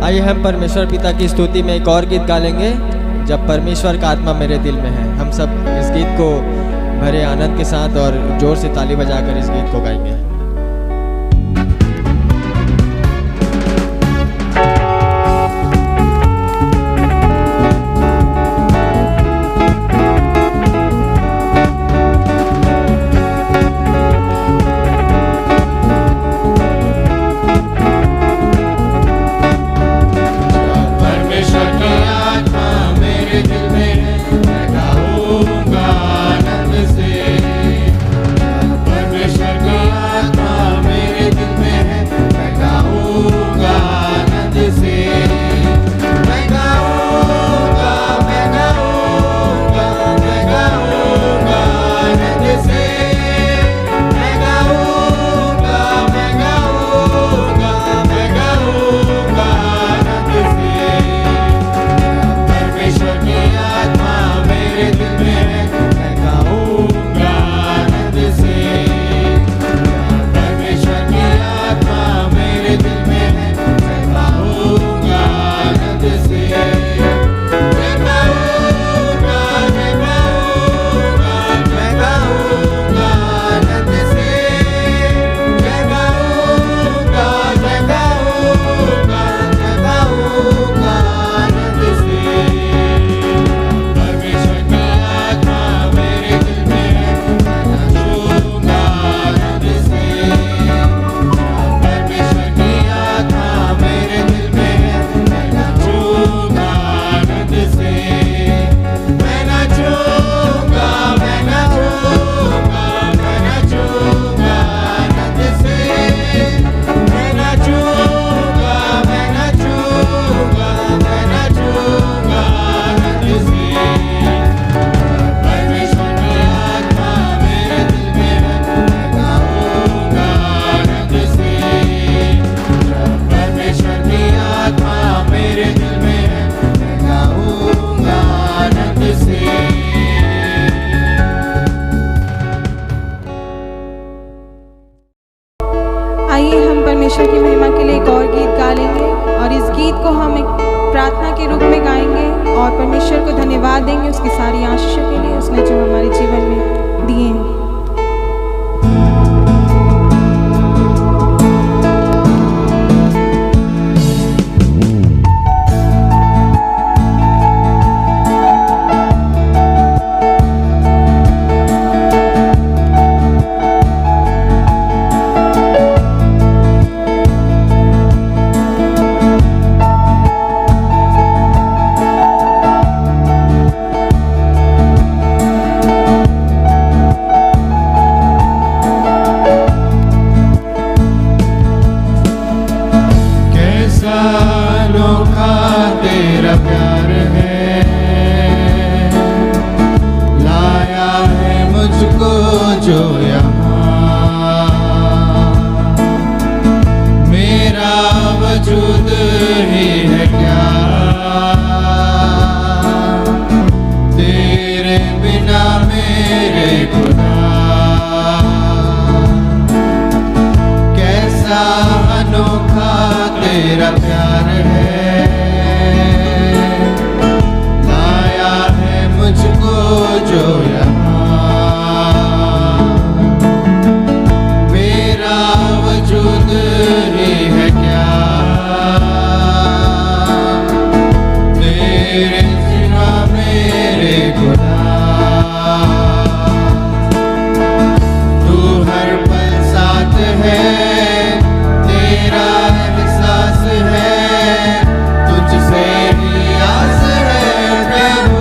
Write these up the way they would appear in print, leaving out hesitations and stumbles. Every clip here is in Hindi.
आइए हम परमेश्वर पिता की स्तुति में एक और गीत गा लेंगे, जब परमेश्वर का आत्मा मेरे दिल में है। हम सब इस गीत को भरे आनंद के साथ और जोर से ताली बजाकर इस गीत को गाएंगे। परमेश्वर की महिमा के लिए एक और गीत गा लेंगे और इस गीत को हम एक प्रार्थना के रूप में गाएंगे और परमेश्वर को धन्यवाद देंगे उसकी सारी आशीषों के लिए, उसने जो हमारे जीवन में दिए हैं। तुझसे ही आस है प्रभु।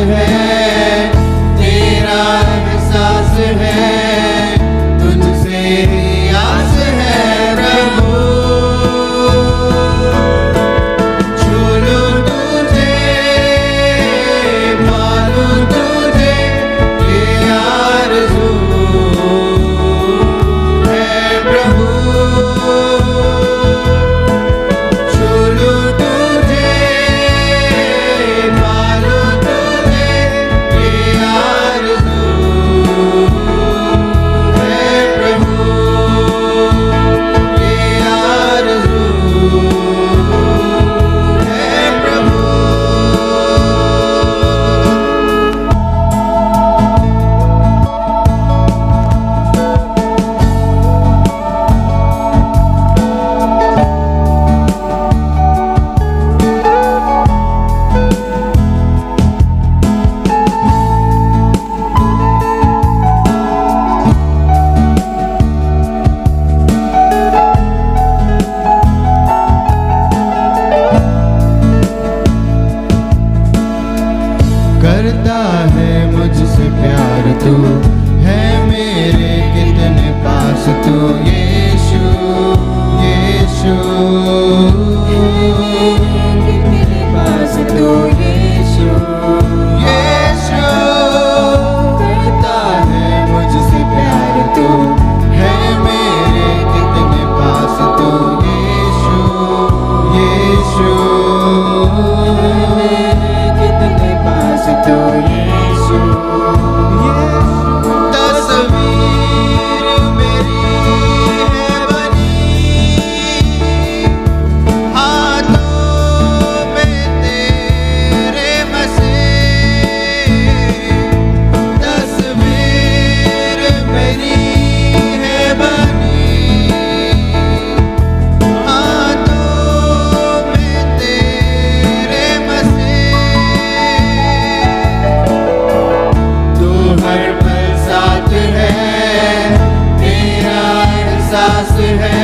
है, तेरा एहसास है, तुझसे ही आस है प्रभु। छू लूं तुझे, पालूं तुझे, ये आरज़ू है प्रभु। छू लूं तुझे, पालूं तुझे, ये आरज़ू है प्रभु, ये आरज़ू है प्रभु। करता है मुझसे प्यार तू, है मेरे कितने पास तू यीशु, यीशु कितने पास तू यीशु, यीशु। करता है मुझसे प्यार तू, है मेरे कितने पास तू यीशु, यीशु कितने पास तू यीशु, तस्वीर मेरी है बनी हाथों में तेरे बसे, तस्वीर मेरी है बनी हाथों में तेरे बसे। तू हर पल साथ है, तेरा एहसास है,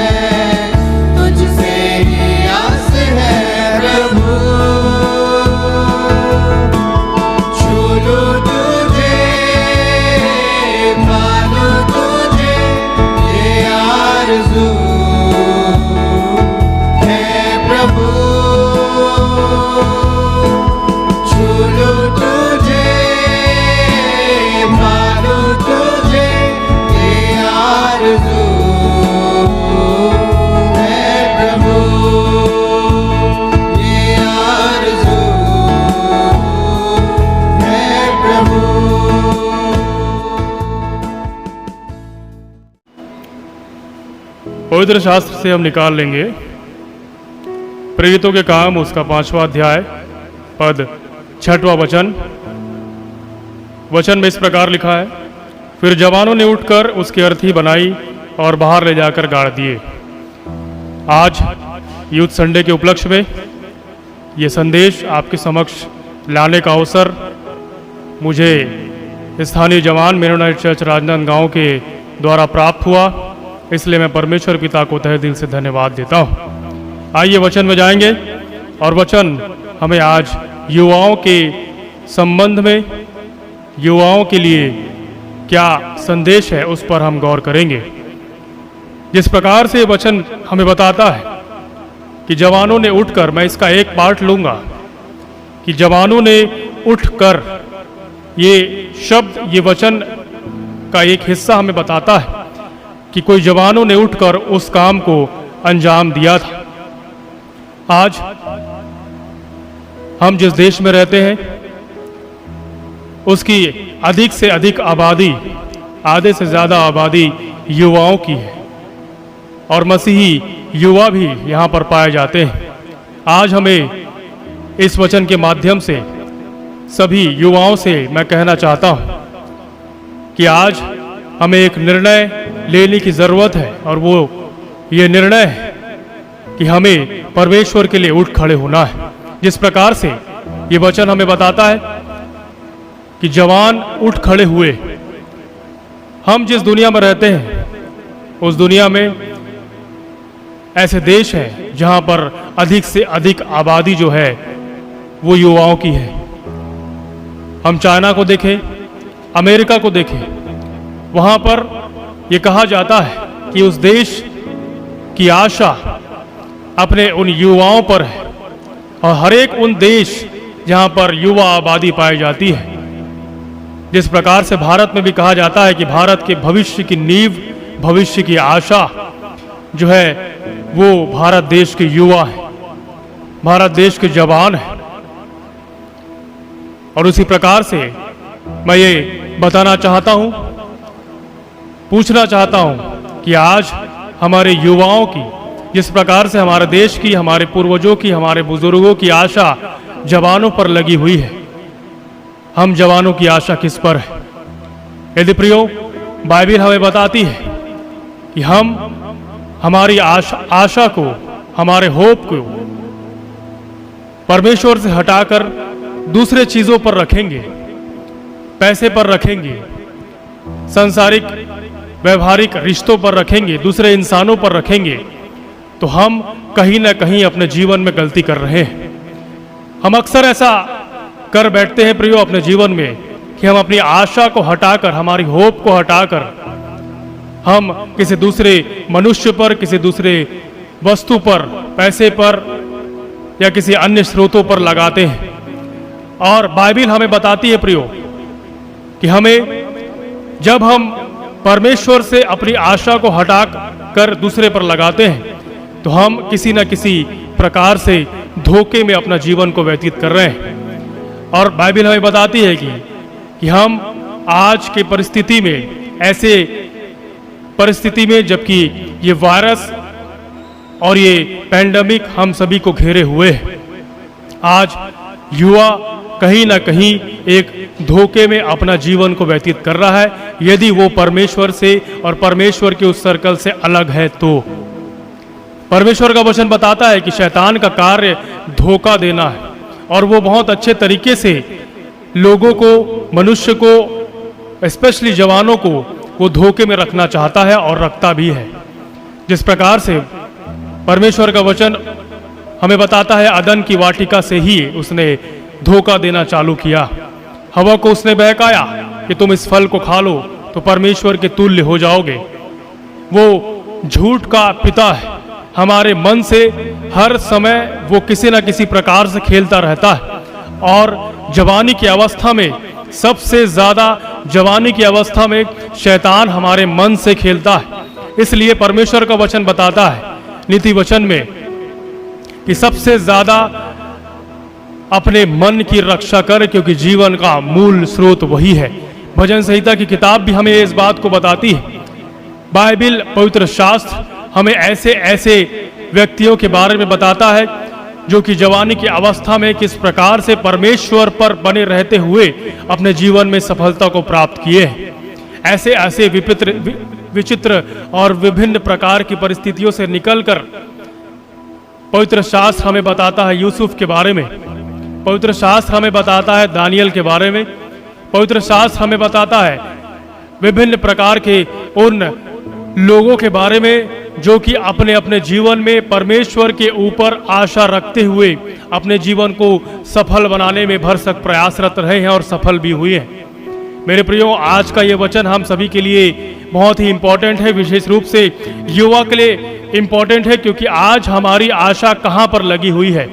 तुझसे ही आस है प्रभु। छू लूं तुझे, पालूं तुझे, ये आरज़ू है प्रभु। छू लूं तुझे, पालूं तुझे, ये आरज़ू है प्रभु, ये आरज़ू है प्रभु। पवित्र शास्त्र से हम निकाल लेंगे प्रेरितों के काम उसका 5वां अध्याय पद 6वां वचन। वचन में इस प्रकार लिखा है, फिर जवानों ने उठकर उसकी अर्थी बनाई और बाहर ले जाकर गाड़ दिए। आज यूथ संडे के उपलक्ष्य में ये संदेश आपके समक्ष लाने का अवसर मुझे स्थानीय जवान मेनोनाइट चर्च राजनांदगांव के द्वारा प्राप्त हुआ, इसलिए मैं परमेश्वर पिता को तहे दिल से धन्यवाद देता हूँ। आइए वचन में जाएंगे और वचन हमें आज युवाओं के संबंध में, युवाओं के लिए क्या संदेश है उस पर हम गौर करेंगे। जिस प्रकार से वचन हमें बताता है कि जवानों ने उठकर, मैं इसका एक पार्ट लूंगा कि जवानों ने उठकर, ये शब्द, ये वचन का एक हिस्सा हमें बताता है कि कोई जवानों ने उठकर उस काम को अंजाम दिया था। आज हम जिस देश में रहते हैं उसकी अधिक से अधिक आबादी, आधे से ज़्यादा आबादी युवाओं की है और मसीही युवा भी यहाँ पर पाए जाते हैं। आज हमें इस वचन के माध्यम से सभी युवाओं से मैं कहना चाहता हूँ कि आज हमें एक निर्णय लेने की ज़रूरत है और वो ये निर्णय है कि हमें परमेश्वर के लिए उठ खड़े होना है। जिस प्रकार से ये वचन हमें बताता है कि जवान उठ खड़े हुए। हम जिस दुनिया में रहते हैं उस दुनिया में ऐसे देश हैं जहां पर अधिक से अधिक आबादी जो है वो युवाओं की है। हम चाइना को देखें, अमेरिका को देखें, वहाँ पर ये कहा जाता है कि उस देश की आशा अपने उन युवाओं पर है, और हर एक उन देश जहाँ पर युवा आबादी पाई जाती है। जिस प्रकार से भारत में भी कहा जाता है कि भारत के भविष्य की नींव, भविष्य की आशा जो है वो भारत देश के युवा है, भारत देश के जवान है। और उसी प्रकार से मैं ये बताना चाहता हूँ, पूछना चाहता हूँ कि आज हमारे युवाओं की, जिस प्रकार से हमारे देश की, हमारे पूर्वजों की, हमारे बुजुर्गों की आशा जवानों पर लगी हुई है, हम जवानों की आशा किस पर है? यदि प्रियो, बाइबिल हमें बताती है कि हम हमारी आशा को, हमारे होप को परमेश्वर से हटाकर दूसरे चीजों पर रखेंगे, पैसे पर रखेंगे, सांसारिक व्यवहारिक रिश्तों पर रखेंगे, दूसरे इंसानों पर रखेंगे, तो हम कहीं ना कहीं अपने जीवन में गलती कर रहे हैं। हम अक्सर ऐसा कर बैठते हैं प्रियो अपने जीवन में कि हम अपनी आशा को हटाकर, हमारी होप को हटाकर हम किसी दूसरे मनुष्य पर, किसी दूसरे वस्तु पर, पैसे पर या किसी अन्य स्रोतों पर लगाते हैं। और बाइबिल हमें बताती है प्रियो कि हमें जब हम परमेश्वर से अपनी आशा को हटा कर दूसरे पर लगाते हैं तो हम किसी न किसी प्रकार से धोखे में अपना जीवन को व्यतीत कर रहे हैं। और बाइबिल हमें बताती है कि हम आज के परिस्थिति में, ऐसे परिस्थिति में जबकि ये वायरस और ये पैंडेमिक हम सभी को घेरे हुए है, आज युवा कहीं ना कहीं एक धोखे में अपना जीवन को व्यतीत कर रहा है, यदि वो परमेश्वर से और परमेश्वर के उस सर्कल से अलग है तो। परमेश्वर का वचन बताता है कि शैतान का कार्य धोखा देना है, और वो बहुत अच्छे तरीके से लोगों को, मनुष्य को, स्पेशली जवानों को वो धोखे में रखना चाहता है और रखता भी है। जिस प्रकार से परमेश्वर का वचन हमें बताता है, अदन की वाटिका से ही उसने धोखा देना चालू किया। हवा को उसने बहकाया कि तुम इस फल को खा लो तो परमेश्वर के तुल्य हो जाओगे। वो झूठ का पिता है, हमारे मन से हर समय वो किसी न किसी प्रकार से खेलता रहता है। और जवानी की अवस्था में, सबसे ज्यादा जवानी की अवस्था में शैतान हमारे मन से खेलता है। इसलिए परमेश्वर का वचन बताता है नीति वचन में कि सबसे ज्यादा अपने मन की रक्षा कर, क्योंकि जीवन का मूल स्रोत वही है। भजन संहिता की किताब भी हमें इस बात को बताती है। बाइबिल, पवित्र शास्त्र हमें ऐसे ऐसे व्यक्तियों के बारे में बताता है जो कि जवानी की अवस्था में किस प्रकार से परमेश्वर पर बने रहते हुए अपने जीवन में सफलता को प्राप्त किए हैं। ऐसे ऐसे विचित्र और विभिन्न प्रकार की परिस्थितियों से निकलकर पवित्र शास्त्र हमें बताता है यूसुफ के बारे में, पवित्र शास्त्र हमें बताता है दानियल के बारे में, पवित्र शास्त्र हमें बताता है विभिन्न प्रकार के उन लोगों के बारे में जो कि अपने अपने जीवन में परमेश्वर के ऊपर आशा रखते हुए अपने जीवन को सफल बनाने में भरसक प्रयासरत रहे हैं और सफल भी हुए हैं। मेरे प्रियो, आज का ये वचन हम सभी के लिए बहुत ही इम्पोर्टेंट है, विशेष रूप से युवा के लिए इम्पोर्टेंट है, क्योंकि आज हमारी आशा कहाँ पर लगी हुई है?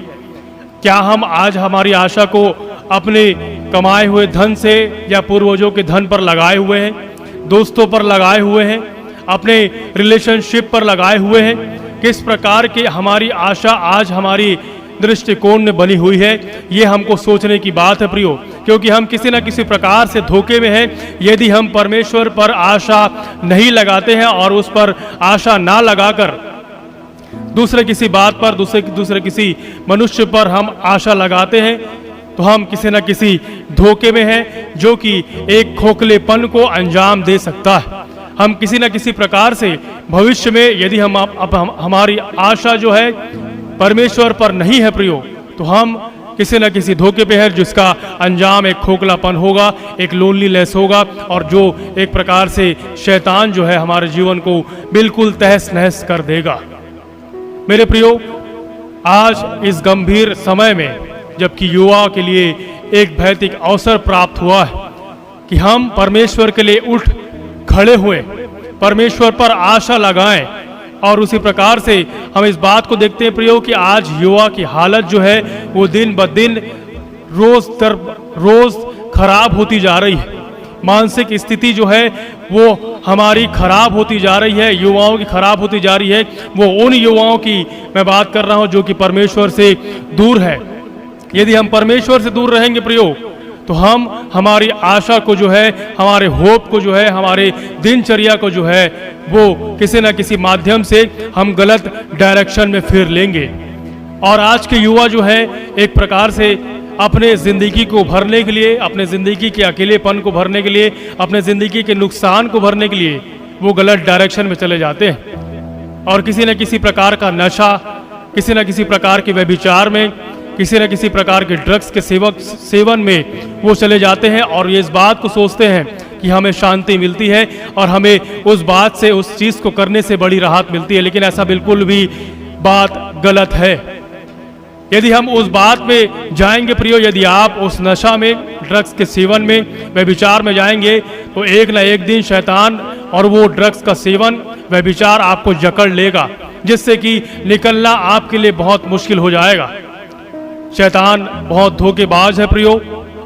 क्या हम आज हमारी आशा को अपने कमाए हुए धन से या पूर्वजों के धन पर लगाए हुए हैं, दोस्तों पर लगाए हुए हैं, अपने रिलेशनशिप पर लगाए हुए हैं? किस प्रकार की हमारी आशा आज हमारी दृष्टिकोण में बनी हुई है, ये हमको सोचने की बात है प्रियो, क्योंकि हम किसी न किसी प्रकार से धोखे में हैं। यदि हम परमेश्वर पर आशा नहीं लगाते हैं और उस पर आशा ना लगाकर दूसरे किसी बात पर, दूसरे किसी मनुष्य पर हम आशा लगाते हैं, तो हम किसी न किसी धोखे में हैं जो कि एक खोखलेपन को अंजाम दे सकता है। हम किसी न किसी प्रकार से भविष्य में यदि हमारी आशा जो है परमेश्वर पर नहीं है प्रियो, तो हम किसी न किसी धोखे पे है जिसका अंजाम एक खोखलापन होगा, एक लोनलीनेस होगा, और जो एक प्रकार से शैतान जो है हमारे जीवन को बिल्कुल तहस नहस कर देगा। मेरे प्रियो, आज इस गंभीर समय में जबकि युवा के लिए एक भौतिक अवसर प्राप्त हुआ है कि हम परमेश्वर के लिए उठ खड़े हुए, परमेश्वर पर आशा लगाएं। और उसी प्रकार से हम इस बात को देखते हैं प्रियो कि आज युवा की हालत जो है वो दिन ब दिन रोज खराब होती जा रही है। मानसिक स्थिति जो है वो हमारी खराब होती जा रही है, युवाओं की खराब होती जा रही है। वो उन युवाओं की मैं बात कर रहा हूं जो कि परमेश्वर से दूर है। यदि हम परमेश्वर से दूर रहेंगे प्रियो, तो हम हमारी आशा को जो है, हमारे होप को जो है, हमारे दिनचर्या को जो है वो किसी न किसी माध्यम से हम गलत डायरेक्शन में फेर लेंगे। और आज के युवा जो है एक प्रकार से अपने ज़िंदगी को भरने के लिए, अपने ज़िंदगी के अकेलेपन को भरने के लिए, अपने ज़िंदगी के नुकसान को भरने के लिए वो गलत डायरेक्शन में चले जाते हैं और किसी न किसी प्रकार का नशा, किसी न किसी प्रकार के व्यभिचार में, किसी न किसी प्रकार के ड्रग्स के सेवन में वो चले जाते हैं और ये इस बात को सोचते हैं कि हमें शांति मिलती है और हमें उस बात से, उस चीज़ को करने से बड़ी राहत मिलती है। लेकिन ऐसा बिल्कुल भी बात गलत है। यदि हम उस बात में जाएंगे प्रियो, यदि आप उस नशा में, ड्रग्स के सेवन में, व्यभिचार में जाएंगे तो एक ना एक दिन शैतान और वो ड्रग्स का सेवन, व्यभिचार आपको जकड़ लेगा, जिससे कि निकलना आपके लिए बहुत मुश्किल हो जाएगा। शैतान बहुत धोखेबाज है प्रियो,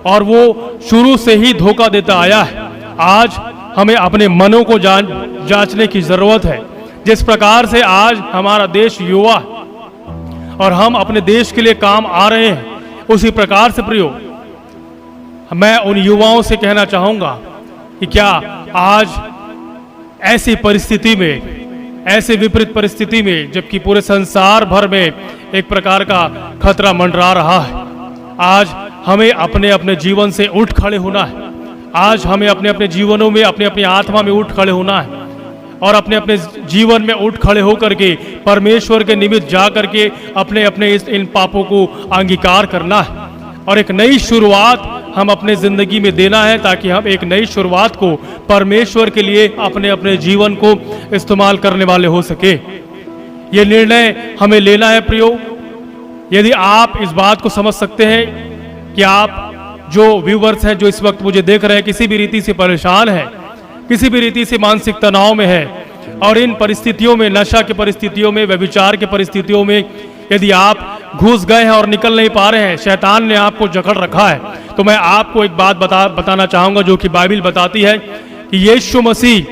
और वो शुरू से ही धोखा देता आया है। आज हमें अपने मनों को जांचने की जरूरत है। जिस प्रकार से आज हमारा देश युवा और हम अपने देश के लिए काम आ रहे हैं, उसी प्रकार से प्रियो मैं उन युवाओं से कहना चाहूंगा कि क्या आज ऐसी परिस्थिति में, ऐसे विपरीत परिस्थिति में, जबकि पूरे संसार भर में एक प्रकार का खतरा मंडरा रहा है, आज हमें अपने अपने जीवन से उठ खड़े होना है। आज हमें अपने अपने जीवनों में, अपने अपनी आत्मा में उठ खड़े होना है और अपने अपने जीवन में उठ खड़े होकर के परमेश्वर के निमित्त जा करके अपने अपने इन पापों को अंगीकार करना है और एक नई शुरुआत हम अपने ज़िंदगी में देना है, ताकि हम एक नई शुरुआत को परमेश्वर के लिए अपने अपने जीवन को इस्तेमाल करने वाले हो सके। ये निर्णय हमें लेना है प्रियो। यदि आप इस बात को समझ सकते हैं कि आप जो व्यूवर्स हैं, जो इस वक्त मुझे देख रहे हैं, किसी भी रीति से परेशान है, किसी भी रीति से मानसिक तनाव में है और इन परिस्थितियों में, नशा की परिस्थितियों में, व्यभिचार की परिस्थितियों में यदि आप घुस गए हैं और निकल नहीं पा रहे हैं, शैतान ने आपको जकड़ रखा है, तो मैं आपको एक बात बताना चाहूंगा जो कि बाइबिल बताती है कि यीशु मसीह,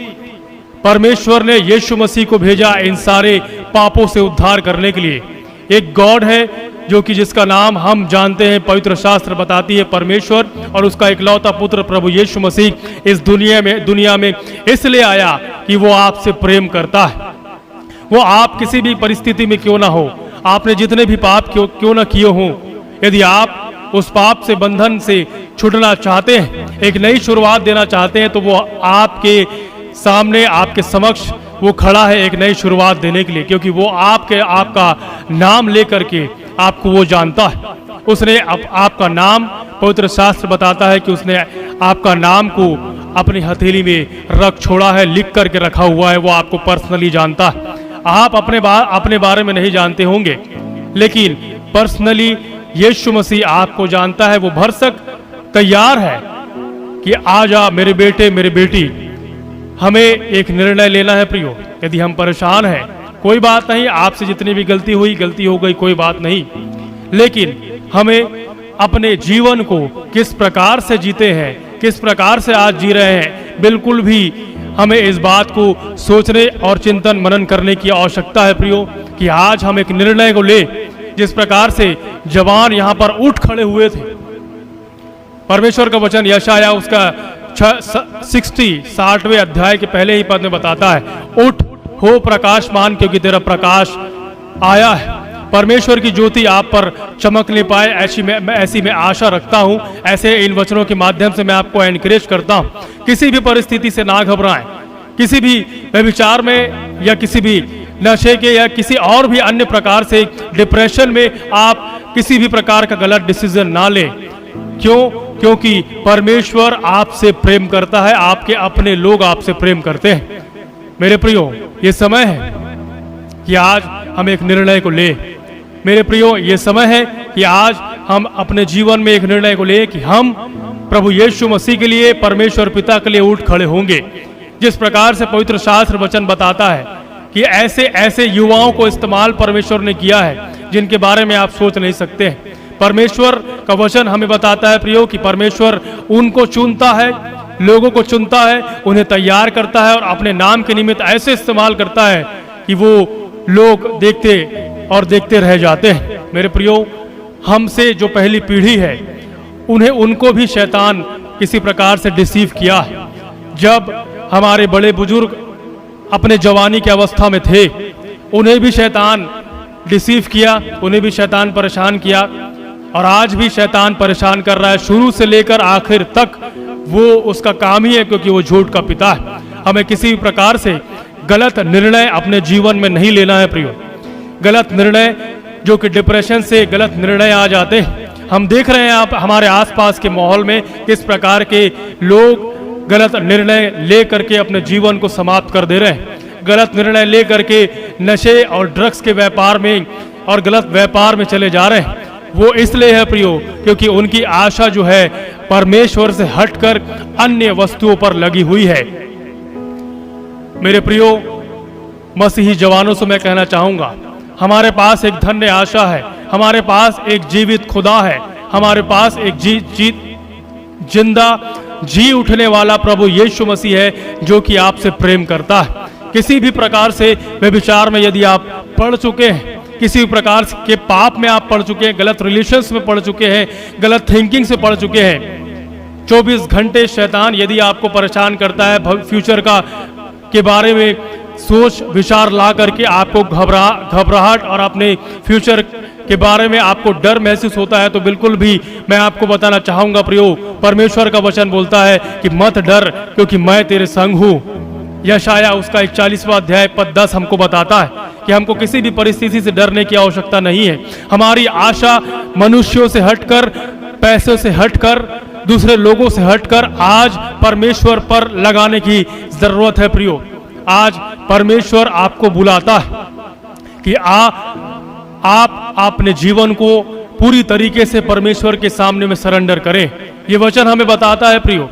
परमेश्वर ने यीशु मसीह को भेजा इन सारे पापों से उद्धार करने के लिए। एक गॉड है जो कि जिसका नाम हम जानते हैं, पवित्र शास्त्र बताती है परमेश्वर, और उसका इकलौता पुत्र प्रभु यीशु मसीह इस दुनिया में इसलिए आया कि वो आपसे प्रेम करता है। वो आप किसी भी परिस्थिति में क्यों ना हो, आपने जितने भी पाप क्यों ना किए हों, यदि आप उस पाप से, बंधन से छूटना चाहते हैं, एक नई शुरुआत देना चाहते हैं, तो वो आपके सामने, आपके समक्ष वो खड़ा है एक नई शुरुआत देने के लिए, क्योंकि वो आपका नाम लेकर के आपको वो जानता है। उसने आपका नाम, पवित्र शास्त्र बताता है कि उसने आपका नाम को अपनी हथेली में रख छोड़ा है, लिख करके रखा हुआ है। वो आपको पर्सनली जानता है। आप अपने बारे में नहीं जानते होंगे, लेकिन पर्सनली यीशु मसीह आपको जानता है। वो भरसक तैयार है कि आ जा मेरे बेटे, मेरे बेटी। हमें एक निर्णय लेना है प्रियो। यदि हम परेशान हैं, कोई बात नहीं, आपसे जितनी भी गलती हो गई, कोई बात नहीं, लेकिन हमें अपने जीवन को किस प्रकार से जीते हैं, किस प्रकार से आज जी रहे हैं, बिल्कुल भी हमें इस बात को सोचने और चिंतन मनन करने की आवश्यकता है प्रियो, कि आज हम एक निर्णय को ले। जिस प्रकार से जवान यहाँ पर उठ खड़े हुए थे, परमेश्वर का वचन यशायाह उसका 60वें अध्याय के पहले ही पद में बताता है, उठ हो प्रकाशमान, क्योंकि तेरा प्रकाश आया है। परमेश्वर की ज्योति आप पर चमकने पाए, ऐसी मैं आशा रखता हूं। ऐसे इन वचनों के माध्यम से मैं आपको एनकरेज करता हूं, किसी भी परिस्थिति से ना घबराएं। किसी भी व्यभिचार में या किसी भी नशे के या किसी और भी अन्य प्रकार से डिप्रेशन में आप किसी भी प्रकार का गलत डिसीजन ना लें। क्यों? क्योंकि परमेश्वर आपसे प्रेम करता है, आपके अपने लोग आपसे प्रेम करते हैं। मेरे प्रियो, ये समय है कि आज हम एक निर्णय को ले। मेरे प्रियो, ये समय है कि आज हम अपने जीवन में एक निर्णय को ले कि हम प्रभु यीशु मसीह के लिए, परमेश्वर पिता के लिए उठ खड़े होंगे। जिस प्रकार से पवित्र शास्त्र वचन बताता है कि ऐसे ऐसे युवाओं को इस्तेमाल परमेश्वर ने किया है जिनके बारे में आप सोच नहीं सकते हैं। परमेश्वर का वचन हमें बताता है प्रियो कि परमेश्वर उनको चुनता है, लोगों को चुनता है, उन्हें तैयार करता है और अपने नाम के निमित्त ऐसे इस्तेमाल करता है कि वो लोग देखते और देखते रह जाते हैं। मेरे प्रियो, हमसे जो पहली पीढ़ी है उनको भी शैतान किसी प्रकार से डिसीव किया है। जब हमारे बड़े बुजुर्ग अपने जवानी की अवस्था में थे, उन्हें भी शैतान डिसीव किया, उन्हें भी शैतान परेशान किया और आज भी शैतान परेशान कर रहा है। शुरू से लेकर आखिर तक वो उसका काम ही है, क्योंकि वो झूठ का पिता है। हमें किसी भी प्रकार से गलत निर्णय अपने जीवन में नहीं लेना है प्रियो। गलत निर्णय जो कि डिप्रेशन से गलत निर्णय आ जाते हैं। हम देख रहे हैं आप हमारे आसपास के माहौल में किस प्रकार के लोग गलत निर्णय ले करके अपने जीवन को समाप्त कर दे रहे हैं। गलत निर्णय ले करके नशे और ड्रग्स के व्यापार में और गलत व्यापार में चले जा रहे हैं। वो इसलिए है प्रियो क्योंकि उनकी आशा जो है परमेश्वर से हटकर अन्य वस्तुओं पर लगी हुई है। मेरे प्रियो, मसीही जवानों से मैं कहना चाहूंगा, हमारे पास एक धन्य आशा है, हमारे पास एक जीवित खुदा है, हमारे पास एक जिंदा जी उठने वाला प्रभु यीशु मसीह है जो कि आपसे प्रेम करता है। किसी भी प्रकार से व्यभिचार में यदि आप पड़ चुके हैं, किसी भी प्रकार के पाप में आप पड़ चुके हैं, गलत रिलेशंस में पड़ चुके हैं, गलत थिंकिंग से पड़ चुके हैं, 24 घंटे शैतान यदि आपको परेशान करता है, फ्यूचर के बारे में सोच विचार ला करके आपको घबराहट और अपने फ्यूचर के बारे में आपको डर महसूस होता है, तो बिल्कुल भी मैं आपको बताना चाहूंगा प्रियो, परमेश्वर का वचन बोलता है कि मत डर क्योंकि मैं तेरे संग हूं। यशाया उसका 41वां अध्याय पद 10 हमको बताता है कि हमको किसी भी परिस्थिति से डरने की आवश्यकता नहीं है। हमारी आशा मनुष्यों से हटकर, पैसों से हटकर, दूसरे लोगों से हटकर आज परमेश्वर पर लगाने की जरूरत है प्रियो। आज परमेश्वर आपको बुलाता है कि आप अपने जीवन को पूरी तरीके से परमेश्वर के सामने में सरेंडर करें। ये वचन हमें बताता है प्रियो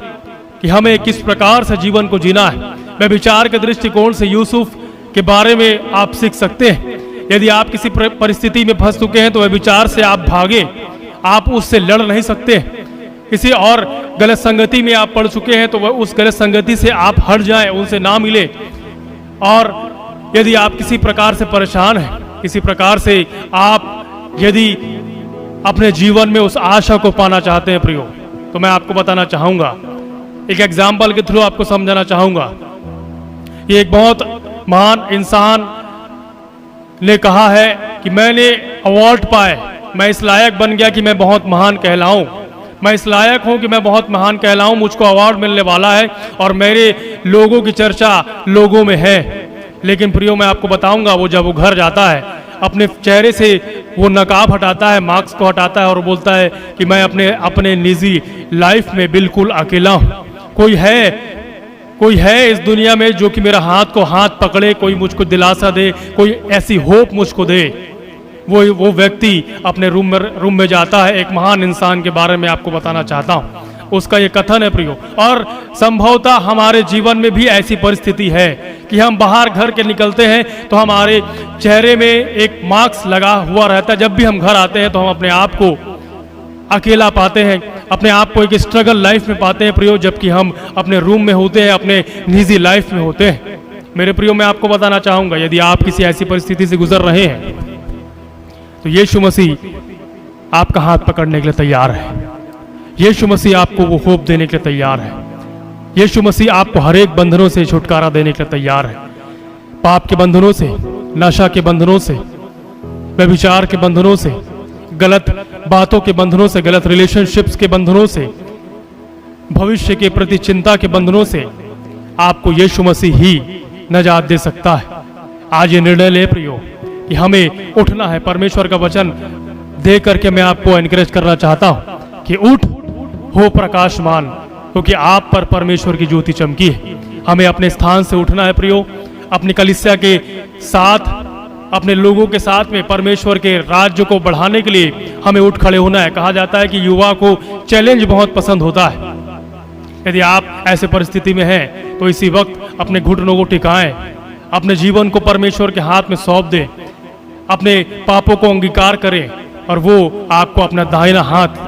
कि हमें किस प्रकार से जीवन को जीना है। व्यभिचार के दृष्टिकोण से यूसुफ के बारे में आप सीख सकते हैं। यदि आप किसी परिस्थिति में फंस चुके हैं तो व्यभिचार से आप भागें, आप उससे लड़ नहीं सकते। किसी और गलत संगति में आप पड़ चुके हैं तो वह उस गलत संगति से आप हट जाएं, उनसे ना मिले। और यदि आप किसी प्रकार से परेशान हैं, किसी प्रकार से आप यदि अपने जीवन में उस आशा को पाना चाहते हैं प्रियो, तो मैं आपको बताना चाहूंगा, एक एग्जाम्पल के थ्रू आपको समझाना चाहूंगा। ये एक बहुत महान इंसान ने कहा है कि मैंने अवार्ड पाए, मैं इस लायक बन गया कि मैं बहुत महान कहलाऊं, मैं इस लायक हूं कि मैं बहुत महान कहलाऊं, मुझको अवार्ड मिलने वाला है और मेरे लोगों की चर्चा लोगों में है। लेकिन प्रियो, मैं आपको बताऊंगा, वो जब वो घर जाता है, अपने चेहरे से वो नकाब हटाता है, मास्क को हटाता है और बोलता है कि मैं अपने निजी लाइफ में बिल्कुल अकेला हूं। कोई है इस दुनिया में जो कि मेरा हाथ को हाथ पकड़े, कोई मुझको दिलासा दे, कोई ऐसी होप मुझको दे। वो व्यक्ति अपने रूम में जाता है। एक महान इंसान के बारे में आपको बताना चाहता हूँ, उसका ये कथन है प्रियो। और संभवतः हमारे जीवन में भी ऐसी परिस्थिति है कि हम बाहर घर के निकलते हैं तो हमारे चेहरे में एक मास्क लगा हुआ रहता है। जब भी हम घर आते हैं तो हम अपने आप को अकेला पाते हैं, अपने आप को एक स्ट्रगल लाइफ में पाते हैं प्रियो, जबकि हम अपने रूम में होते हैं, अपने निजी लाइफ में होते हैं। मेरे प्रियो, मैं आपको बताना चाहूंगा, यदि आप किसी ऐसी परिस्थिति से गुजर रहे हैं तो यीशु मसीह आपका हाथ पकड़ने के लिए तैयार है। यीशु मसीह आपको वो होप देने के लिए तैयार है। यीशु मसीह आपको हर एक बंधनों से छुटकारा देने के लिए तैयार है। पाप के बंधनों से, नशा के बंधनों से, व्यभिचार के बंधनों से, गलत बातों के बंधनों से, गलत रिलेशनशिप्स के बंधनों से, भविष्य के प्रति चिंता के बंधनों से आपको यीशु मसीह ही निजात दे सकता है। आज ये निर्णय ले प्रियो कि हमें उठना है। परमेश्वर का वचन दे करके मैं आपको एनकरेज करना चाहता हूं कि उठ, हो प्रकाशमान, क्योंकि आप पर परमेश्वर की ज्योति चमकी है। हमें अपने स्थान से उठना है प्रियो, अपनी कलीसिया के साथ अपने लोगों के साथ में परमेश्वर के राज्य को बढ़ाने के लिए हमें उठ खड़े होना है। कहा जाता है कि युवा को चैलेंज बहुत पसंद होता है। यदि आप ऐसे परिस्थिति में हैं तो इसी वक्त अपने घुटनों को टिकाएं, अपने जीवन को परमेश्वर के हाथ में सौंप दें, अपने पापों को अंगीकार करें और वो आपको अपना दाहिना हाथ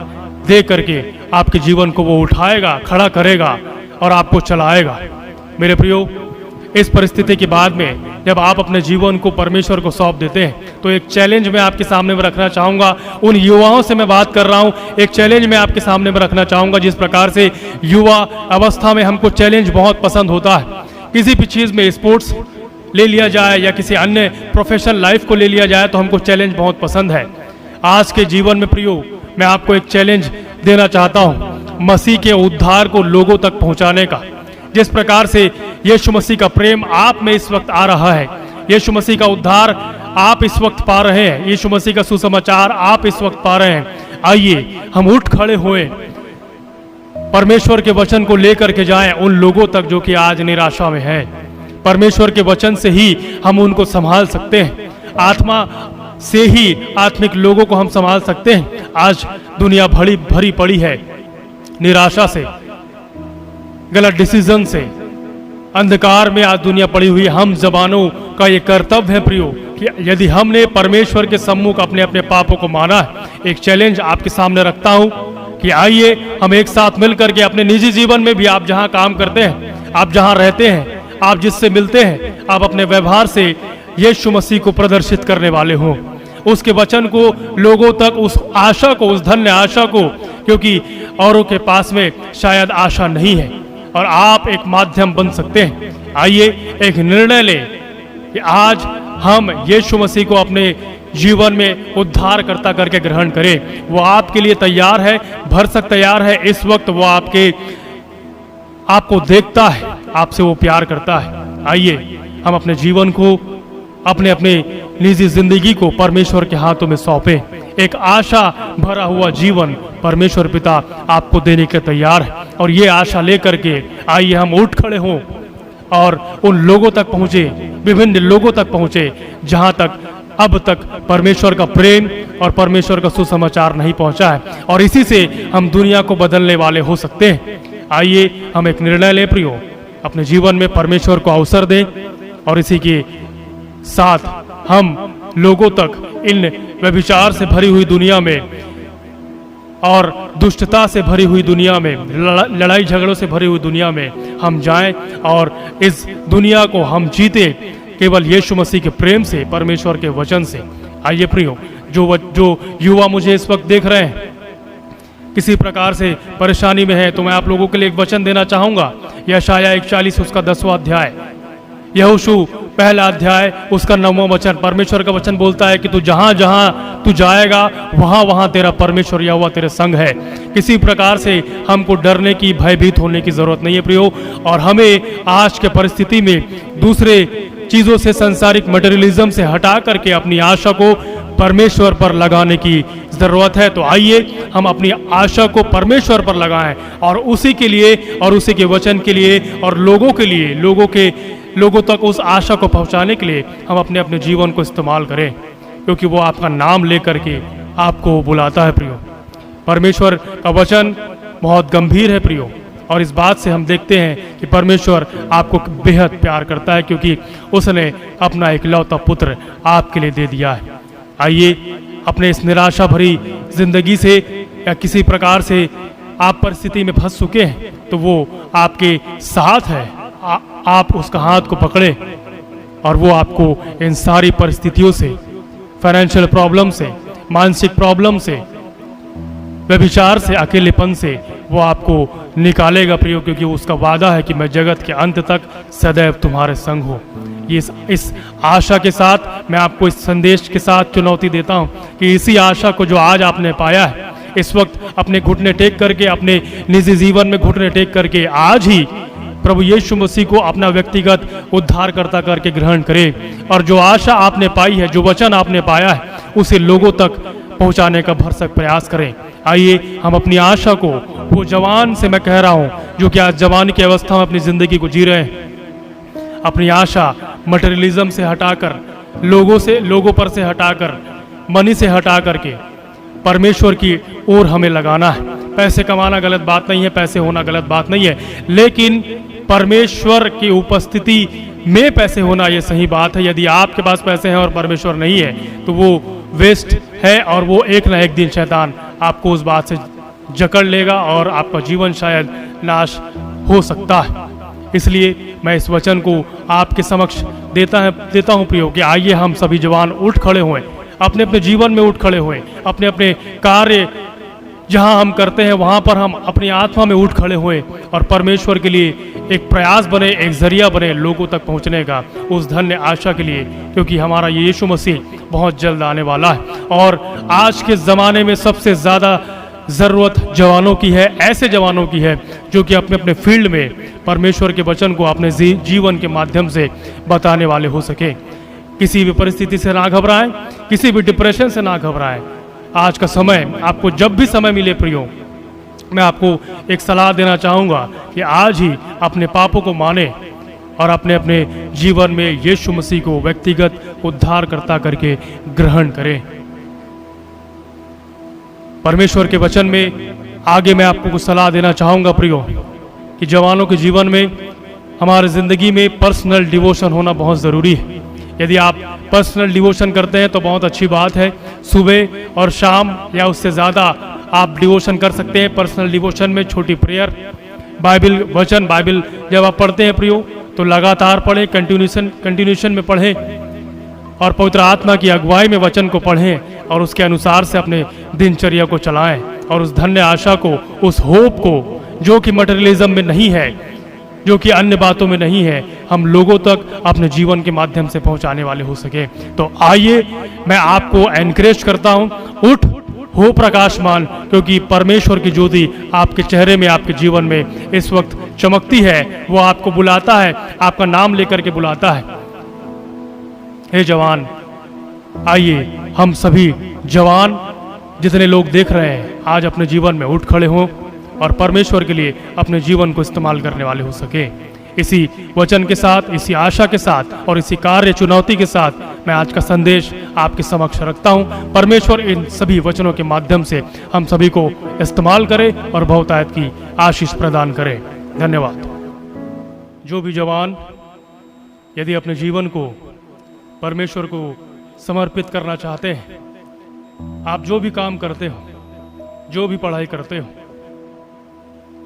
दे करके आपके जीवन को वो उठाएगा, खड़ा करेगा और आपको चलाएगा। मेरे प्रियो, इस परिस्थिति के बाद में जब आप अपने जीवन को परमेश्वर को सौंप देते हैं तो एक चैलेंज मैं आपके सामने में रखना चाहूँगा। उन युवाओं से मैं बात कर रहा हूँ, एक चैलेंज मैं आपके सामने में रखना चाहूँगा। जिस प्रकार से युवा अवस्था में हमको चैलेंज बहुत पसंद होता है, किसी भी चीज़ में स्पोर्ट्स ले लिया जाए या किसी अन्य प्रोफेशनल लाइफ को ले लिया जाए तो हमको चैलेंज बहुत पसंद है। आज के जीवन में प्रियो, मैं आपको एक चैलेंज देना चाहता हूँ, मसीह के उद्धार को लोगों तक पहुँचाने का। जिस प्रकार से यीशु मसीह का प्रेम आप में इस वक्त आ रहा है, यीशु मसीह का उद्धार आप इस वक्त पा रहे हैं, यीशु मसीह का सुसमाचार आप इस वक्त पा रहे हैं। आइए हम उठ खड़े हुए परमेश्वर के वचन को लेकर के जाएं उन लोगों तक जो कि आज निराशा में हैं। परमेश्वर के वचन से ही हम उनको संभाल सकते हैं, आत्मा से ही आत्मिक लोगों को हम संभाल सकते हैं। आज दुनिया भरी पड़ी है निराशा से, गलत डिसीजन से, अंधकार में आज दुनिया पड़ी हुई। हम जवानों का ये कर्तव्य है प्रियो कि यदि हमने परमेश्वर के सम्मुख अपने अपने पापों को माना है, एक चैलेंज आपके सामने रखता हूं कि आइए हम एक साथ मिलकर के अपने निजी जीवन में भी, आप जहां काम करते हैं, आप जहां रहते हैं, आप जिससे मिलते हैं, आप अपने व्यवहार से यीशु मसीह को प्रदर्शित करने वाले हों, उसके वचन को लोगों तक, उस आशा को, उस धन्य आशा को, क्योंकि औरों के पास में शायद आशा नहीं है और आप एक माध्यम बन सकते हैं। आइए एक निर्णय लें कि आज हम यीशु मसीह को अपने जीवन में उद्धार करता करके ग्रहण करें। वो आपके लिए तैयार है, भरसक तैयार है। इस वक्त वो आपको देखता है, आपसे वो प्यार करता है। आइए हम अपने जीवन को, अपने अपने निजी जिंदगी को परमेश्वर के हाथों में सौंपें। एक आशा भरा हुआ जीवन परमेश्वर पिता आपको देने के तैयार है और ये आशा लेकर के आइए हम उठ खड़े हों और उन लोगों तक पहुँचे, विभिन्न लोगों तक पहुँचे जहाँ तक अब तक परमेश्वर का प्रेम और परमेश्वर का सुसमाचार नहीं पहुँचा है, और इसी से हम दुनिया को बदलने वाले हो सकते हैं। आइए हम एक निर्णय लें प्रियो, अपने जीवन में परमेश्वर को अवसर दें और इसी के साथ हम लोगों तक इन व्यभिचार से भरी हुई दुनिया में और दुष्टता से भरी हुई दुनिया में, लड़ाई झगड़ों से भरी हुई दुनिया में हम जाएं और इस दुनिया को हम जीते केवल यीशु मसीह के प्रेम से, परमेश्वर के वचन से। आइए प्रियो, जो युवा मुझे इस वक्त देख रहे हैं, किसी प्रकार से परेशानी में है, तो मैं आप लोगों के लिए एक वचन देना चाहूँगा। यशायाह 41 उसका 10वां अध्याय, यहोशू पहला अध्याय उसका 9वां वचन। परमेश्वर का वचन बोलता है कि तू जहां जहां तू जाएगा वहां वहां तेरा परमेश्वर यहोवा तेरे संग है। किसी प्रकार से हमको डरने की, भयभीत होने की जरूरत नहीं है प्रियो। और हमें आज के परिस्थिति में दूसरे चीजों से, सांसारिक मटेरियलिज्म से हटा करके अपनी आशा को परमेश्वर पर लगाने की जरूरत है। तो आइए हम अपनी आशा को परमेश्वर पर लगाएं और उसी के लिए और उसी के वचन के लिए और लोगों के लिए, लोगों तक उस आशा को पहुंचाने के लिए हम अपने अपने जीवन को इस्तेमाल करें, क्योंकि वो आपका नाम लेकर के आपको बुलाता है प्रियो। परमेश्वर का वचन बहुत गंभीर है प्रियो, और इस बात से हम देखते हैं कि परमेश्वर आपको बेहद प्यार करता है, क्योंकि उसने अपना इकलौता पुत्र आपके लिए दे दिया है। आइए अपने इस निराशा भरी जिंदगी से या किसी प्रकार से आप परिस्थिति में फंस चुके हैं, तो वो आपके साथ है। आप उसका हाथ को पकड़े और वो आपको इन सारी परिस्थितियों से, फाइनेंशियल प्रॉब्लम से, मानसिक प्रॉब्लम से, व्यभिचार से, अकेलेपन से वो आपको निकालेगा प्रियो, क्योंकि उसका वादा है कि मैं जगत के अंत तक सदैव तुम्हारे संग हूँ। इस आशा के साथ मैं आपको इस संदेश के साथ चुनौती देता हूँ कि इसी आशा को जो आज आपने पाया है, इस वक्त अपने घुटने टेक करके, अपने निजी जीवन में घुटने टेक करके आज ही प्रभु यीशु मसीह को अपना व्यक्तिगत उद्धारकर्ता करके ग्रहण करें, और जो आशा आपने पाई है, जो वचन आपने पाया है, उसे लोगों तक पहुंचाने का भरसक प्रयास करें। आइए हम अपनी आशा को, वो जवान से मैं कह रहा हूं जो कि आज जवानी की अवस्था में अपनी ज़िंदगी को जी रहे हैं, अपनी आशा मटेरियलिज्म से हटाकर लोगों पर से हटाकर, मनी से हटा करके परमेश्वर की ओर हमें लगाना है। पैसे कमाना गलत बात नहीं है, पैसे होना गलत बात नहीं है, लेकिन परमेश्वर की उपस्थिति में पैसे होना ये सही बात है। यदि आपके पास पैसे हैं और परमेश्वर नहीं है तो वो वेस्ट है, और वो एक ना एक दिन शैतान आपको उस बात से जकड़ लेगा और आपका जीवन शायद नाश हो सकता है। इसलिए मैं इस वचन को आपके समक्ष देता हूँ प्रियो, कि आइए हम सभी जवान उठ खड़े हुए, अपने अपने जीवन में उठ खड़े हुए, अपने अपने कार्य जहाँ हम करते हैं वहाँ पर हम अपनी आत्मा में उठ खड़े हुए और परमेश्वर के लिए एक प्रयास बने, एक जरिया बने लोगों तक पहुँचने का, उस धन्य आशा के लिए, क्योंकि हमारा ये यीशु मसीह बहुत जल्द आने वाला है। और आज के ज़माने में सबसे ज़्यादा ज़रूरत जवानों की है, ऐसे जवानों की है जो कि अपने अपने फील्ड में परमेश्वर के वचन को अपने जीवन के माध्यम से बताने वाले हो सके। किसी भी परिस्थिति से ना घबराएं, किसी भी डिप्रेशन से ना घबराएं। आज का समय, आपको जब भी समय मिले प्रियो, मैं आपको एक सलाह देना चाहूँगा कि आज ही अपने पापों को माने और अपने अपने जीवन में यीशु मसीह को व्यक्तिगत उद्धारकर्ता करके ग्रहण करें। परमेश्वर के वचन में आगे मैं आपको कुछ सलाह देना चाहूँगा प्रियो, कि जवानों के जीवन में, हमारे ज़िंदगी में पर्सनल डिवोशन होना बहुत ज़रूरी है। यदि आप पर्सनल डिवोशन करते हैं तो बहुत अच्छी बात है। सुबह और शाम या उससे ज़्यादा आप डिवोशन कर सकते हैं। पर्सनल डिवोशन में छोटी प्रेयर, बाइबल जब आप पढ़ते हैं प्रियो तो लगातार पढ़ें, कंटिन्यूशन में पढ़ें और पवित्र आत्मा की अगुवाई में वचन को पढ़ें और उसके अनुसार से अपने दिनचर्या को चलाएं और उस धन्य आशा को, उस होप को, जो कि मटेरियलिज्म में नहीं है, जो कि अन्य बातों में नहीं है, हम लोगों तक अपने जीवन के माध्यम से पहुंचाने वाले हो सके। तो आइए मैं आपको एनकरेज करता हूं, उठ हो प्रकाशमान, क्योंकि परमेश्वर की ज्योति आपके चेहरे में, आपके जीवन में इस वक्त चमकती है। वो आपको बुलाता है, आपका नाम लेकर के बुलाता है। हे जवान, आइए हम सभी जवान जितने लोग देख रहे हैं आज अपने जीवन में उठ खड़े हों और परमेश्वर के लिए अपने जीवन को इस्तेमाल करने वाले हो सके। इसी वचन के साथ, इसी आशा के साथ और इसी कार्य चुनौती के साथ मैं आज का संदेश आपके समक्ष रखता हूं। परमेश्वर इन सभी वचनों के माध्यम से हम सभी को इस्तेमाल करे और बहुतायत की आशीष प्रदान करे। धन्यवाद। जो भी जवान यदि अपने जीवन को परमेश्वर को समर्पित करना चाहते हैं, आप जो भी काम करते हो, जो भी पढ़ाई करते हो,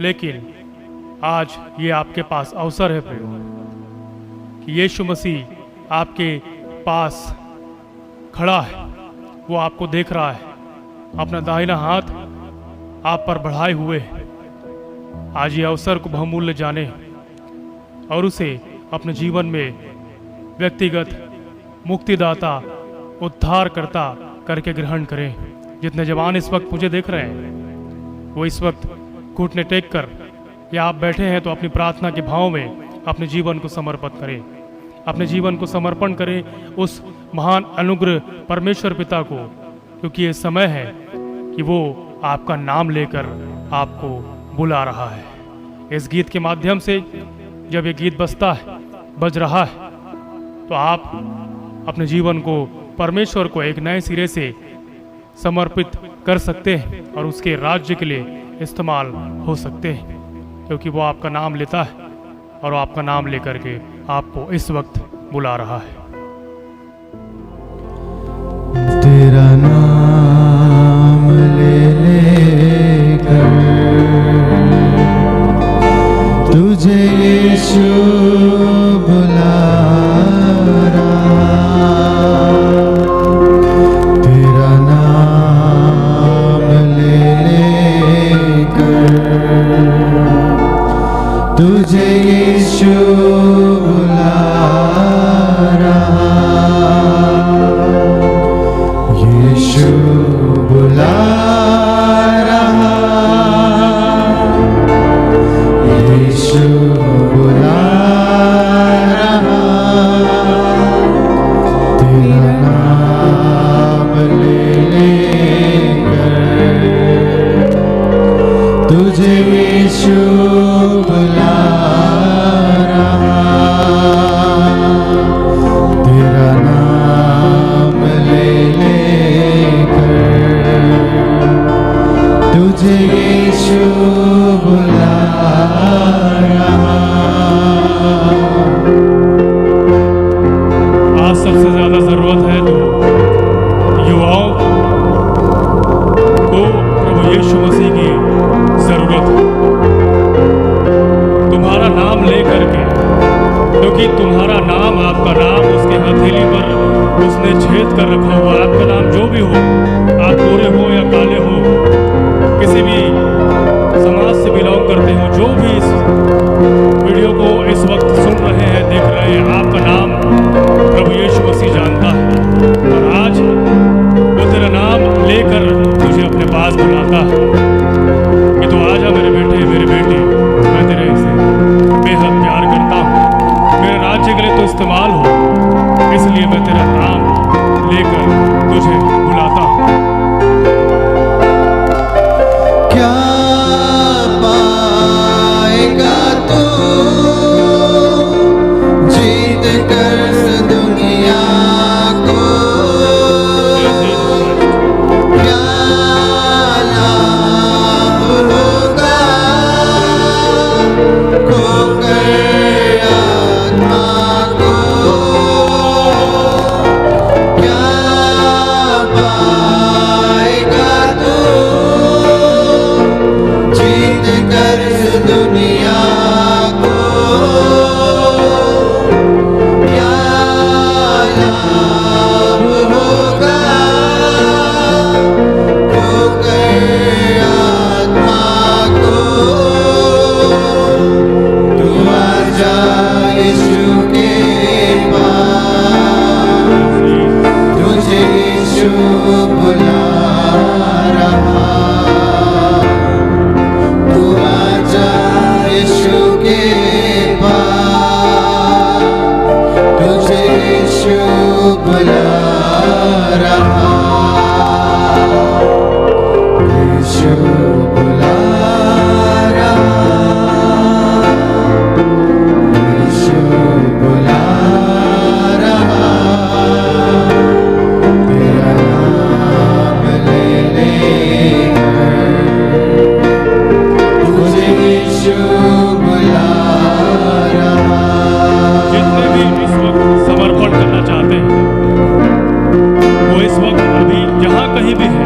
लेकिन आज ये आपके पास अवसर है प्रियो कि यीशु मसीह आपके पास खड़ा है, वो आपको देख रहा है, अपना दाहिना हाथ आप पर बढ़ाए हुए है। आज ये अवसर को बहुमूल्य जाने और उसे अपने जीवन में व्यक्तिगत मुक्तिदाता, उद्धारकर्ता करके ग्रहण करें। जितने जवान इस वक्त मुझे देख रहे हैं वो इस वक्त घुटने टेक कर या आप बैठे हैं तो अपनी प्रार्थना के भाव में अपने जीवन को समर्पित करें, अपने जीवन को समर्पण करें उस महान अनुग्रह परमेश्वर पिता को, क्योंकि ये समय है कि वो आपका नाम लेकर आपको बुला रहा है। इस गीत के माध्यम से जब ये गीत बज रहा है तो आप अपने जीवन को परमेश्वर को एक नए सिरे से समर्पित कर सकते हैं और उसके राज्य के लिए इस्तेमाल हो सकते हैं, क्योंकि वो आपका नाम लेता है और आपका नाम लेकर के आपको इस वक्त बुला रहा है। तेरा नाम लेकर तुझे यीशु बुला रहा, तेरा नाम लेकर तुझे यीशु बुला रहा, यीशु बुला रहा, यीशु बुला रहा, तेरा नाम लेकर तुझे यीशु बुला रहा, तेरा नाम यीशु बुला रहा। आज सबसे ज्यादा जरूरत है तो युवाओं को प्रभु यीशु मसीह की जरूरत है। तुम्हारा नाम ले करके, क्योंकि तुम्हारा नाम, आपका नाम उसके हथेली पर उसने छेद कर रखा हुआ। आपका नाम जो भी हो, आप गोरे हो या काले हो, किसी भी समाज से बिलोंग करते हो, जो भी इस वीडियो को इस वक्त सुन रहे हैं, देख रहे हैं, आपका नाम प्रभु यीशु मसीह जानता है। और आज वो तेरा नाम लेकर तुझे अपने पास बुलाता है कि तू आजा मेरे बेटे, मेरी बेटी, मैं तेरे से बेहद प्यार करता हूँ, मेरे राज्य के लिए तो इस्तेमाल हो, इसलिए मैं तेरा नाम लेकर तुझे बुलाता हूँ। क्या पाएगा तू जीत कर इस दुनिया को? क्या लाभ होगा खोकर आत्मा को? क्या पाएगा तू जीत कर इस दुनिया को? क्या लाभ होगा खोकर आत्मा को? तू आजा यीशु के पास, तुझे यीशु बुला रहा। तू आजा यीशु के पास, तुझे यीशु बुला रहा। यीशु बुला रहा। यीशु बुला रहा। तेरा नाम ले लेकर तुझे यीशु बुला रहा। जितने भी इस वक्त समर्पण करना चाहते हैं, वो इस वक्त अभी जहाँ कहीं भी है,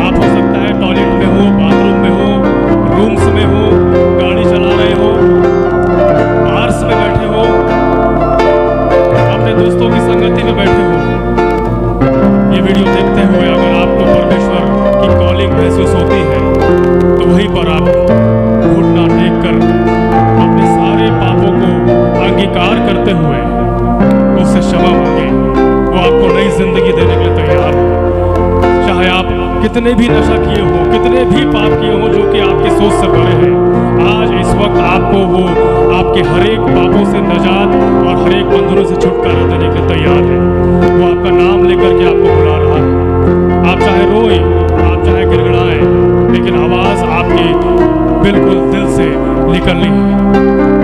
आप हो सकता है टॉयलेट में हो, बाथरूम में हो, रूम्स में हो, गाड़ी चला रहे हो, बार्स में बैठे हो, अपने दोस्तों की संगति में बैठे हो, ये वीडियो देखते हुए अगर आपको परमेश्वर की कॉलिंग महसूस होती है, तो वहीं पर आप घुटना टेक कर अपने सारे पापों को अंगीकार करते हुए उससे क्षमा मांगे। वो आपको नई जिंदगी देने के लिए तैयार है। चाहे आप कितने भी नशा किए हो, कितने भी पाप किए हो जो कि आपकी सोच से परे हैं, आज इस वक्त आपको वो आपके हरेक पापों से निजात और हरेक बंधनों से छुटकारा देने के लिए तैयार है। वो आपका नाम लेकर के आपको बुला रहा है। आप चाहे रोए, आप चाहे गिड़गिड़ाएं, लेकिन आवाज आपकी बिल्कुल दिल से निकलनी है।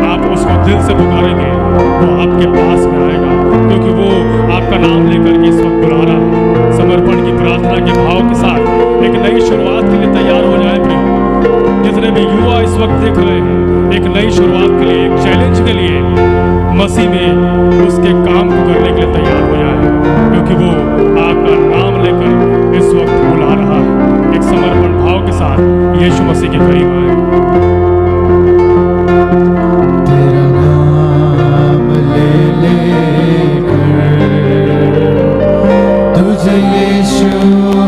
आप उसको दिल से पुकारेंगे, वो आपके पास में आएगा, क्योंकि वो आपका नाम लेकर के इस वक्त बुला रहा है। समर्पण की प्रार्थना के भाव के साथ एक नई शुरुआत के लिए तैयार हो जाए प्रिय। जितने भी युवा इस वक्त देख रहे हैं, एक नई शुरुआत के लिए, एक चैलेंज के लिए मसीह में उसके काम को करने के लिए तैयार हो जाए, क्योंकि वो आपका नाम लेकर इस वक्त बुला रहा है। एक समर्पण भाव के साथ यीशु मसीह के करीब आए। तेरा नाम ले लेकर तुझे यीशु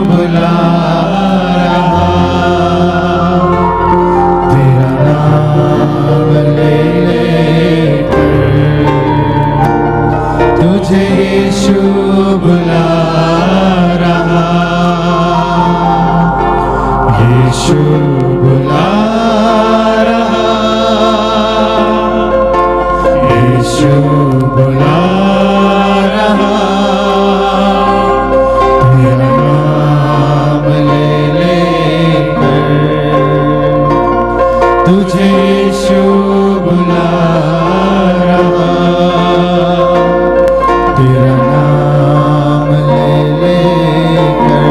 बुला रहा। तेरा नाम ले लेकर तुझे यीशु बुला रहा। यीशु बुला रहा। यीशु बुला रहा। तेरा नाम ले लेकर तुझे यीशु बुला रहा। तेरा नाम ले लेकर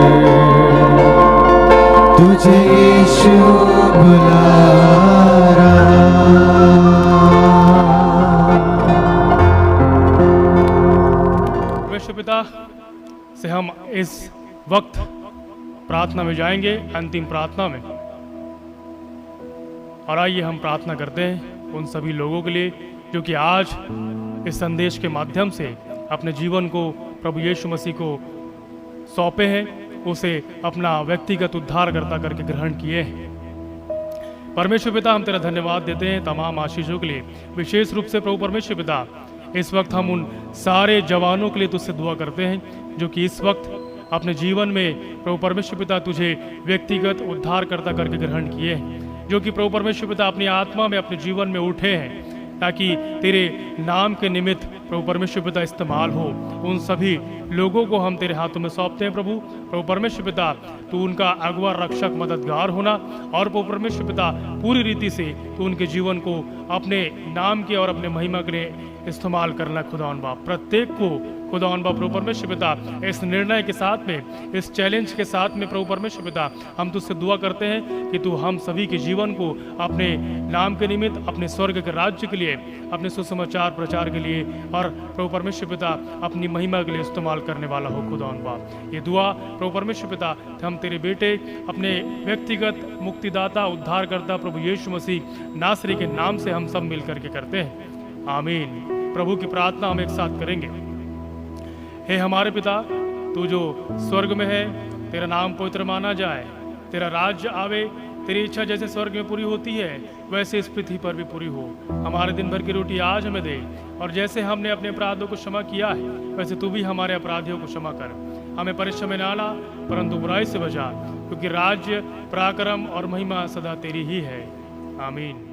तुझे यीशु वक्त प्रार्थना में जाएंगे, अंतिम प्रार्थना में। और आइए हम प्रार्थना करते हैं उन सभी लोगों के लिए जो कि आज इस संदेश के माध्यम से अपने जीवन को प्रभु यीशु मसीह को सौंपे हैं, उसे अपना व्यक्तिगत उद्धारकर्ता करके ग्रहण किए हैं। परमेश्वर पिता, हम तेरा धन्यवाद देते हैं तमाम आशीषों के लिए। विशेष रूप से प्रभु परमेश्वर पिता, इस वक्त हम उन सारे जवानों के लिए तुझसे दुआ करते हैं जो कि इस वक्त अपने जीवन में प्रभु परमेश्वर पिता तुझे व्यक्तिगत उद्धारकर्ता करके ग्रहण किए हैं, जो कि प्रभु परमेश्वर पिता अपनी आत्मा में अपने जीवन में उठे हैं ताकि तेरे नाम के निमित्त प्रभु परमेश्वर पिता इस्तेमाल हो। उन सभी लोगों को हम तेरे हाथों में सौंपते हैं प्रभु परमेश्वर पिता, तू उनका अगुआ, रक्षक, मददगार होना और प्रभु परमेश्वर पिता पूरी रीति से तू उनके जीवन को अपने नाम के और अपने महिमा के लिए इस्तेमाल करना। खुदावन बाप, प्रत्येक को खुदावन बाप प्रभु परमेश्वर पिता इस निर्णय के साथ में, इस चैलेंज के साथ में प्रभु परमेश्वर पिता हम तुझसे दुआ करते हैं कि तू हम सभी के जीवन को अपने नाम के निमित्त, अपने स्वर्ग के राज्य के लिए, अपने सुसमाचार प्रचार के लिए और प्रभु परमेश्वर पिता अपनी महिमा के लिए इस्तेमाल करने वाला हो। खुदावन बाप, ये दुआ प्रभु परमेश्वर पिता हम तेरे बेटे, अपने व्यक्तिगत मुक्तिदाता, उद्धारकर्ता प्रभु यीशु मसीह नासरी के नाम से हम सब मिल करके करते हैं। आमीन। प्रभु की प्रार्थना हम एक साथ करेंगे। हे हमारे पिता, तू जो स्वर्ग में है, तेरा नाम पवित्र माना जाए, तेरा राज्य आवे, तेरी इच्छा जैसे स्वर्ग में पूरी होती है वैसे इस पृथ्वी पर भी पूरी हो। हमारे दिन भर की रोटी आज हमें दे, और जैसे हमने अपने अपराधों को क्षमा किया है वैसे तू भी हमारे अपराधियों को क्षमा कर। हमें परीक्षा में ना ला परंतु बुराई से बचा, क्योंकि राज्य, पराक्रम और महिमा सदा तेरी ही है। आमीन।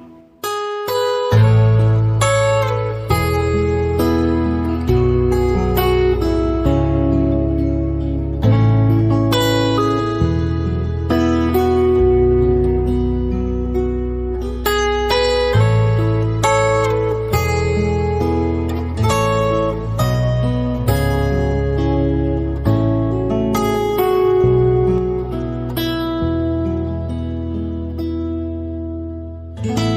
Thank you.